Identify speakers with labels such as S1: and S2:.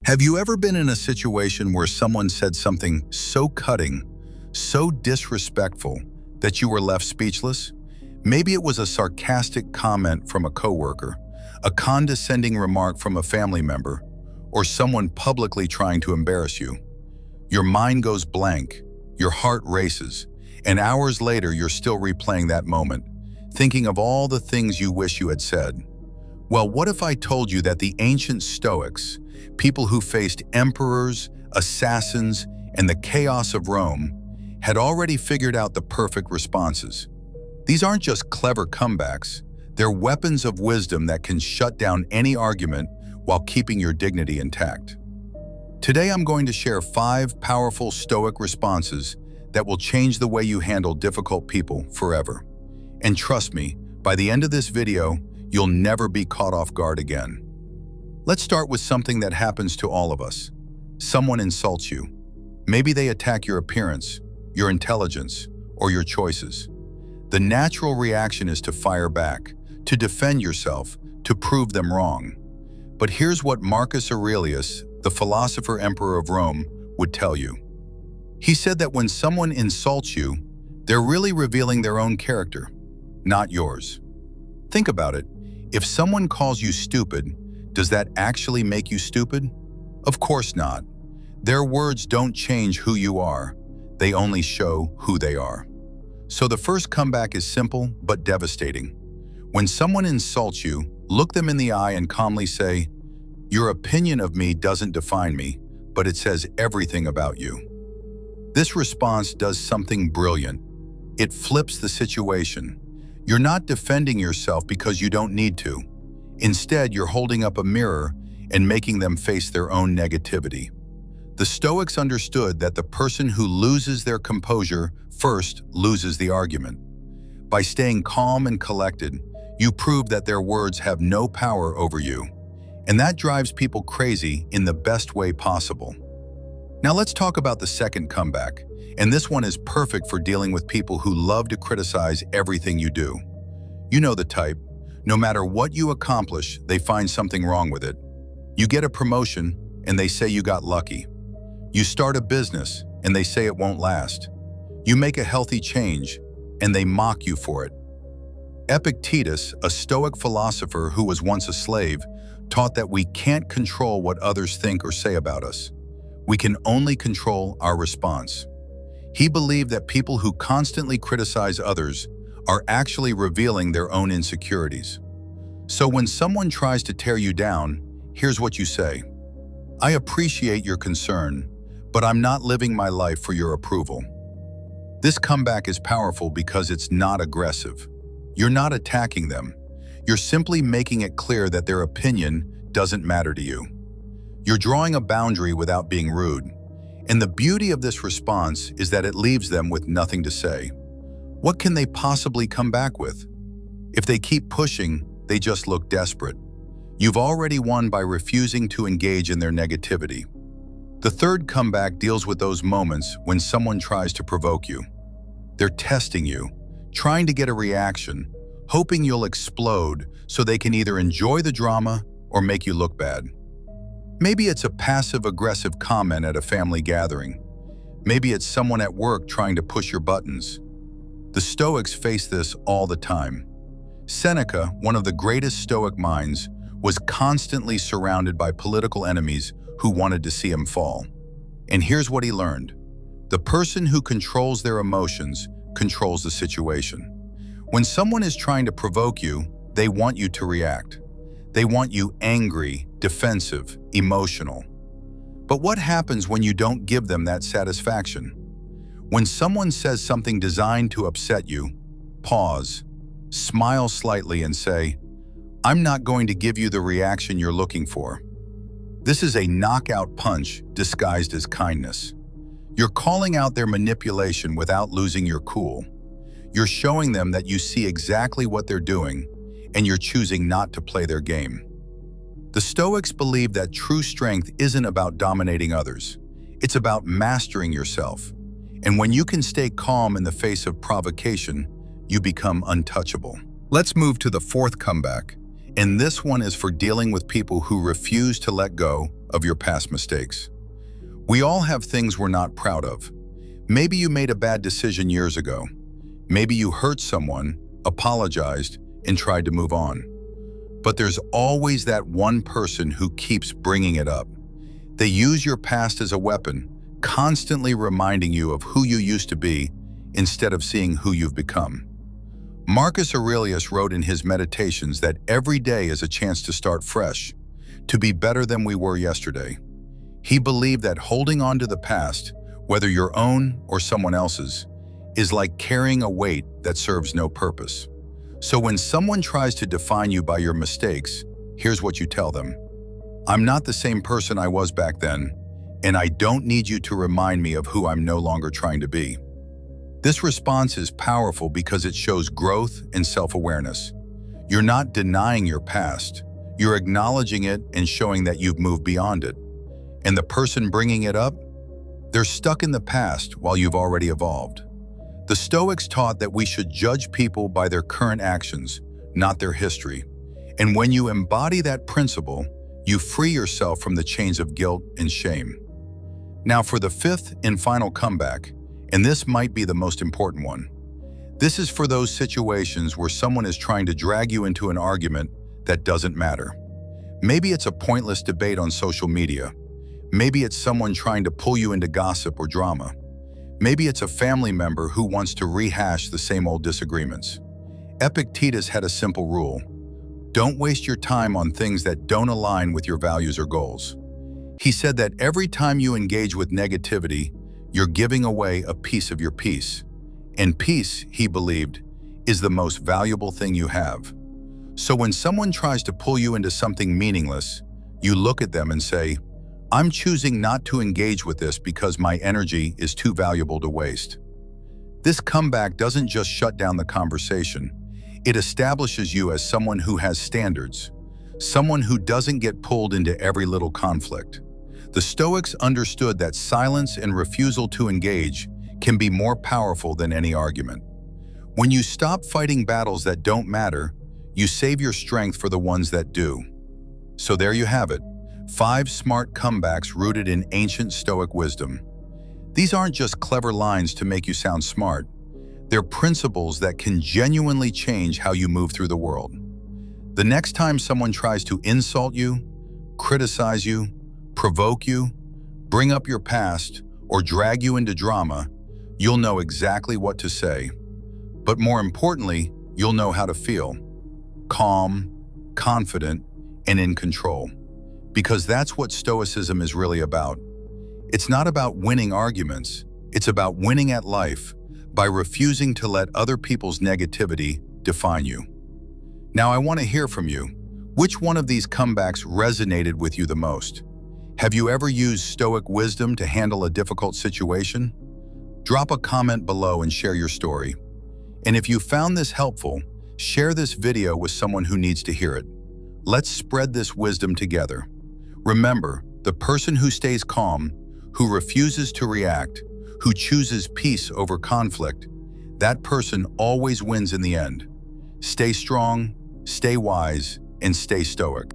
S1: Have you ever been in a situation where someone said something so cutting, so disrespectful, that you were left speechless? Maybe it was a sarcastic comment from a coworker, a condescending remark from a family member, or someone publicly trying to embarrass you. Your mind goes blank, your heart races, and hours later you're still replaying that moment, thinking of all the things you wish you had said. Well, what if I told you that the ancient Stoics, people who faced emperors, assassins, and the chaos of Rome, had already figured out the perfect responses? These aren't just clever comebacks, they're weapons of wisdom that can shut down any argument while keeping your dignity intact. Today I'm going to share 5 powerful Stoic responses that will change the way you handle difficult people forever. And trust me, by the end of this video, you'll never be caught off guard again. Let's start with something that happens to all of us. Someone insults you. Maybe they attack your appearance, your intelligence, or your choices. The natural reaction is to fire back, to defend yourself, to prove them wrong. But here's what Marcus Aurelius, the philosopher emperor of Rome, would tell you. He said that when someone insults you, they're really revealing their own character, not yours. Think about it. If someone calls you stupid, does that actually make you stupid? Of course not. Their words don't change who you are. They only show who they are. So the first comeback is simple but devastating. When someone insults you, look them in the eye and calmly say, "Your opinion of me doesn't define me, but it says everything about you." This response does something brilliant. It flips the situation. You're not defending yourself because you don't need to. Instead, you're holding up a mirror and making them face their own negativity. The Stoics understood that the person who loses their composure first loses the argument. By staying calm and collected, you prove that their words have no power over you. And that drives people crazy in the best way possible. Now let's talk about the second comeback. And this one is perfect for dealing with people who love to criticize everything you do. You know the type. No matter what you accomplish, they find something wrong with it. You get a promotion, and they say you got lucky. You start a business, and they say it won't last. You make a healthy change, and they mock you for it. Epictetus, a Stoic philosopher who was once a slave, taught that we can't control what others think or say about us. We can only control our response. He believed that people who constantly criticize others are actually revealing their own insecurities. So when someone tries to tear you down, here's what you say. "I appreciate your concern, but I'm not living my life for your approval." This comeback is powerful because it's not aggressive. You're not attacking them. You're simply making it clear that their opinion doesn't matter to you. You're drawing a boundary without being rude. And the beauty of this response is that it leaves them with nothing to say. What can they possibly come back with? If they keep pushing, they just look desperate. You've already won by refusing to engage in their negativity. The third comeback deals with those moments when someone tries to provoke you. They're testing you, trying to get a reaction, hoping you'll explode so they can either enjoy the drama or make you look bad. Maybe it's a passive-aggressive comment at a family gathering. Maybe it's someone at work trying to push your buttons. The Stoics face this all the time. Seneca, one of the greatest Stoic minds, was constantly surrounded by political enemies who wanted to see him fall. And here's what he learned. The person who controls their emotions controls the situation. When someone is trying to provoke you, they want you to react. They want you angry, defensive, emotional. But what happens when you don't give them that satisfaction? When someone says something designed to upset you, pause, smile slightly and say, "I'm not going to give you the reaction you're looking for." This is a knockout punch disguised as kindness. You're calling out their manipulation without losing your cool. You're showing them that you see exactly what they're doing, and you're choosing not to play their game. The Stoics believe that true strength isn't about dominating others. It's about mastering yourself. And when you can stay calm in the face of provocation, you become untouchable. Let's move to the fourth comeback. And this one is for dealing with people who refuse to let go of your past mistakes. We all have things we're not proud of. Maybe you made a bad decision years ago. Maybe you hurt someone, apologized, and tried to move on. But there's always that one person who keeps bringing it up. They use your past as a weapon, constantly reminding you of who you used to be instead of seeing who you've become. Marcus Aurelius wrote in his Meditations that every day is a chance to start fresh, to be better than we were yesterday. He believed that holding on to the past, whether your own or someone else's, is like carrying a weight that serves no purpose. So when someone tries to define you by your mistakes, here's what you tell them. I'm not the same person I was back then, and I don't need you to remind me of who I'm no longer trying to be. This response is powerful because it shows growth and self-awareness. You're not denying your past, you're acknowledging it and showing that you've moved beyond it. And the person bringing it up, they're stuck in the past while you've already evolved. The Stoics taught that we should judge people by their current actions, not their history. And when you embody that principle, you free yourself from the chains of guilt and shame. Now for the fifth and final comeback, and this might be the most important one. This is for those situations where someone is trying to drag you into an argument that doesn't matter. Maybe it's a pointless debate on social media. Maybe it's someone trying to pull you into gossip or drama. Maybe it's a family member who wants to rehash the same old disagreements. Epictetus had a simple rule. Don't waste your time on things that don't align with your values or goals. He said that every time you engage with negativity, you're giving away a piece of your peace. And peace, he believed, is the most valuable thing you have. So when someone tries to pull you into something meaningless, you look at them and say, I'm choosing not to engage with this because my energy is too valuable to waste. This comeback doesn't just shut down the conversation. It establishes you as someone who has standards, someone who doesn't get pulled into every little conflict. The Stoics understood that silence and refusal to engage can be more powerful than any argument. When you stop fighting battles that don't matter, you save your strength for the ones that do. So there you have it, 5 smart comebacks rooted in ancient Stoic wisdom. These aren't just clever lines to make you sound smart. They're principles that can genuinely change how you move through the world. The next time someone tries to insult you, criticize you, provoke you, bring up your past, or drag you into drama, you'll know exactly what to say. But more importantly, you'll know how to feel. Calm, confident, and in control. Because that's what Stoicism is really about. It's not about winning arguments, it's about winning at life by refusing to let other people's negativity define you. Now I want to hear from you. Which one of these comebacks resonated with you the most? Have you ever used Stoic wisdom to handle a difficult situation? Drop a comment below and share your story. And if you found this helpful, share this video with someone who needs to hear it. Let's spread this wisdom together. Remember, the person who stays calm, who refuses to react, who chooses peace over conflict, that person always wins in the end. Stay strong, stay wise, and stay stoic.